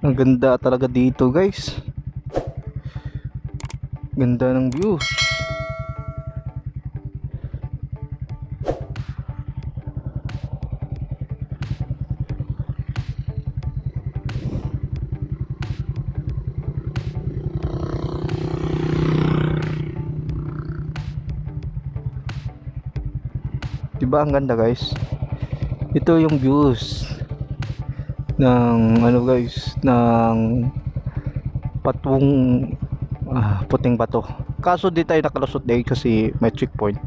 Ang ganda talaga dito, guys. Ganda ng views. Diba ang ganda, guys? Ito yung views ng guys, ng patong puting bato. Kaso di tayo nakalusot dahil kasi may checkpoint.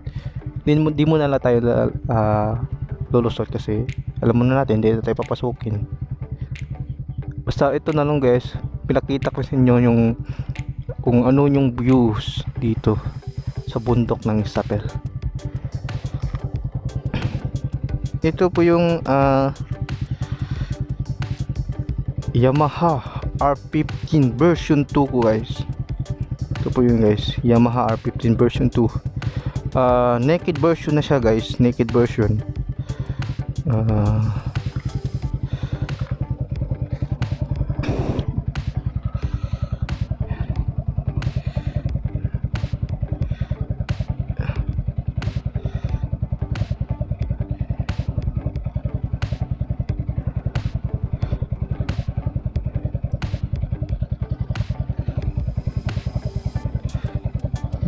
Di mo na lang tayo lulusot kasi alam mo na natin hindi na tayo papasukin. Basta ito na lang, guys, pinakita ko sa inyo yung kung ano yung views dito sa bundok ng Isabel. Ito po yung Yamaha R15 version 2 ko, guys. Ito po yung, guys, Yamaha R15 version 2. Naked version na siya, guys. Naked version.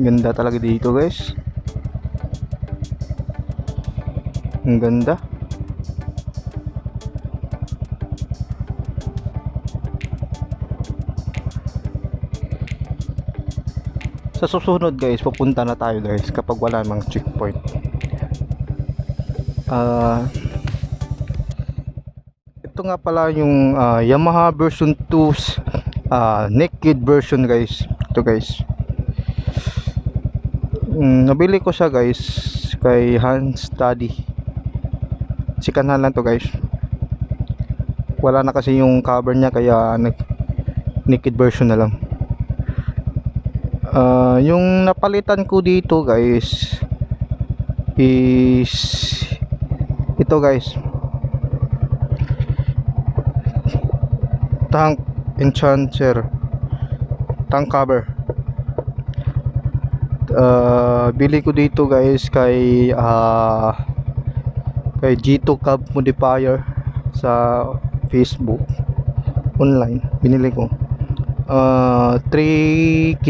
Ganda talaga dito, guys. Ang ganda. Sa susunod, guys, pupunta na tayo, guys, kapag wala mang checkpoint. Ito nga pala yung Yamaha version 2's naked version, guys. Ito, guys. Nabili ko siya, guys, kay Hans Study. Sikanhan lang to, guys. Wala na kasi yung cover niya, kaya naked version na lang. Yung napalitan ko dito, guys, is ito, guys, tank enchanter, tank cover. Bili ko dito, guys, kay G2 Cab Modifier sa Facebook online. Binili ko 3K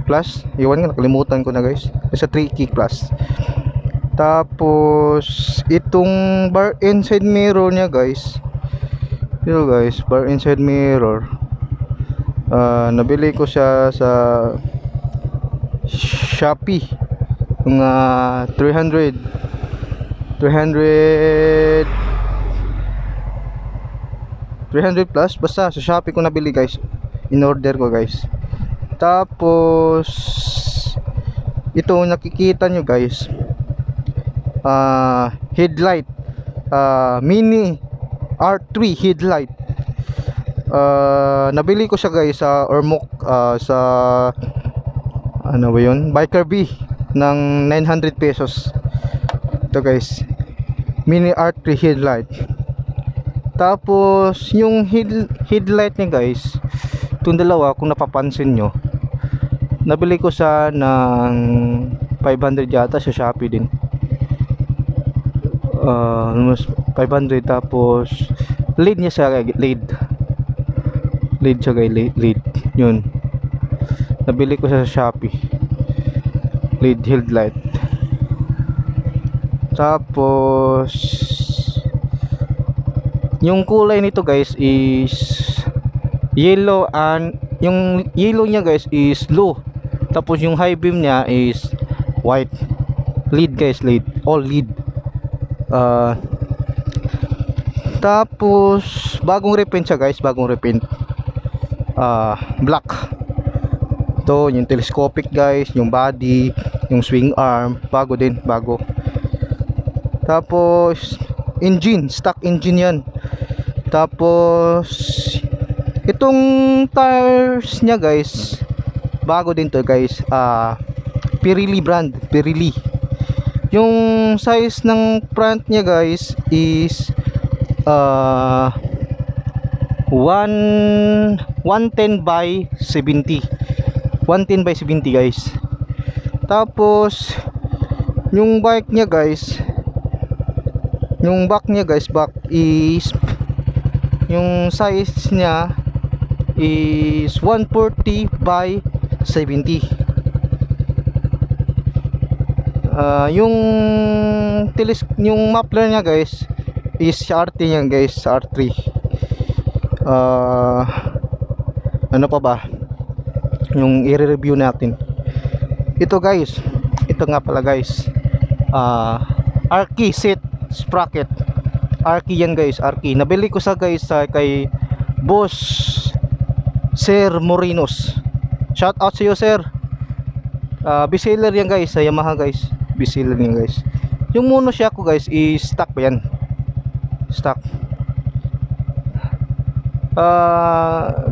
plus, iwan nga, nakalimutan ko na, guys. Sa 3K plus. Tapos itong bar inside mirror niya, guys, ito, guys, bar inside mirror, nabili ko siya sa Shopee, mga 300 plus, basta sa Shopee ko nabili, guys. In order ko, guys. Tapos ito, nakikita nyo, guys, headlight, mini R3 headlight. Nabili ko siya, guys, sa Ormoc, sa ano ba yun, Biker B, ng 900 pesos. Ito, guys, mini R3 headlight. Tapos yung headlight niya, guys, itong dalawa, kung napapansin nyo, nabili ko sa ng 500 yata sa Shopee din. Almost 500. Tapos lead niya sa lead siya, guys, lead yun. Nabili ko sa Shopee, lead headlight. Tapos yung kulay nito, guys, is yellow, and yung yellow niya, guys, is low. Tapos yung high beam niya is white. Lead, guys, lead, all lead. Tapos bagong repaint siya, guys, bagong repaint. Black. Ito yung telescopic, guys, yung body, yung swing arm, bago din, bago. Tapos engine, stock engine yan. Tapos itong tires niya, guys, bago din to, guys. Pirelli brand, Pirelli. Yung size ng front niya, guys, is 110 by 70. 110 by 70 guys. Tapos yung bike niya guys, yung back niya guys, back is yung size niya is 140 by 70. Yung muffler niya guys is RT niya guys, R3. Ano pa ba yung i-review natin? Ito guys, ito nga pala guys, Arki seat sprocket. Arki yan guys, Arki. Nabili ko sa guys kay Boss Sir Morinos. Shout out sa iyo sir. Bestseller yan guys sa Yamaha guys. Bestseller yan guys. Yung mono shock ko guys is stock pa yan. Stock.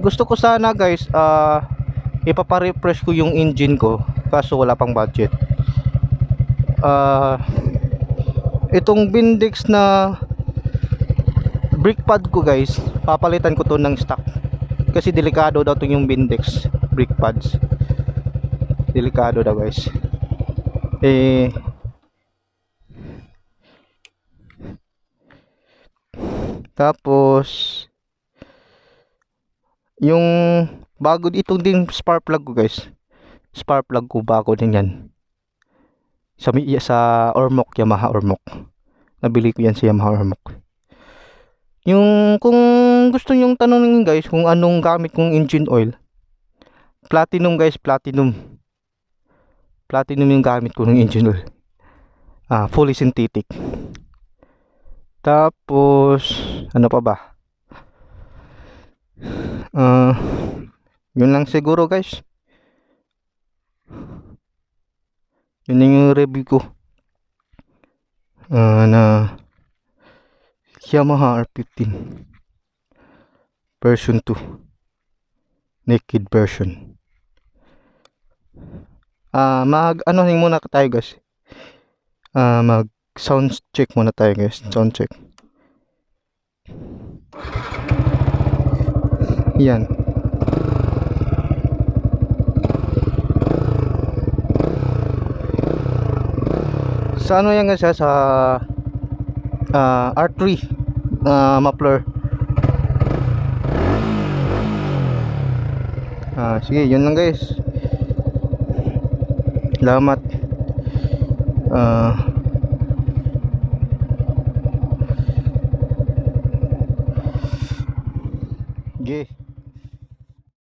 Gusto ko sana guys ipapa-refresh ko yung engine ko, kaso wala pang budget. Itong Bendix na brake pad ko guys, papalitan ko to ng stock kasi delikado daw to yung Bendix brake pads. Delikado daw guys. Tapos yung bago itong din spark plug ko guys, spark plug ko bago din yan sa Ormoc, Yamaha Ormoc. Nabili ko yan sa Yamaha Ormoc. Yung kung gusto nyong tanongin guys kung anong gamit kong engine oil, platinum guys, platinum yung gamit ko ng engine oil. Fully synthetic. Tapos ano pa ba? Yun lang siguro guys. Yun yung review ko na Yamaha R15 version 2 naked version. Mag ano muna tayo guys, mag sound check muna tayo guys. Sound check. Yan. Sa ano yan guys, sa R3 muffler. Sige, yun lang guys. Salamat. Okay.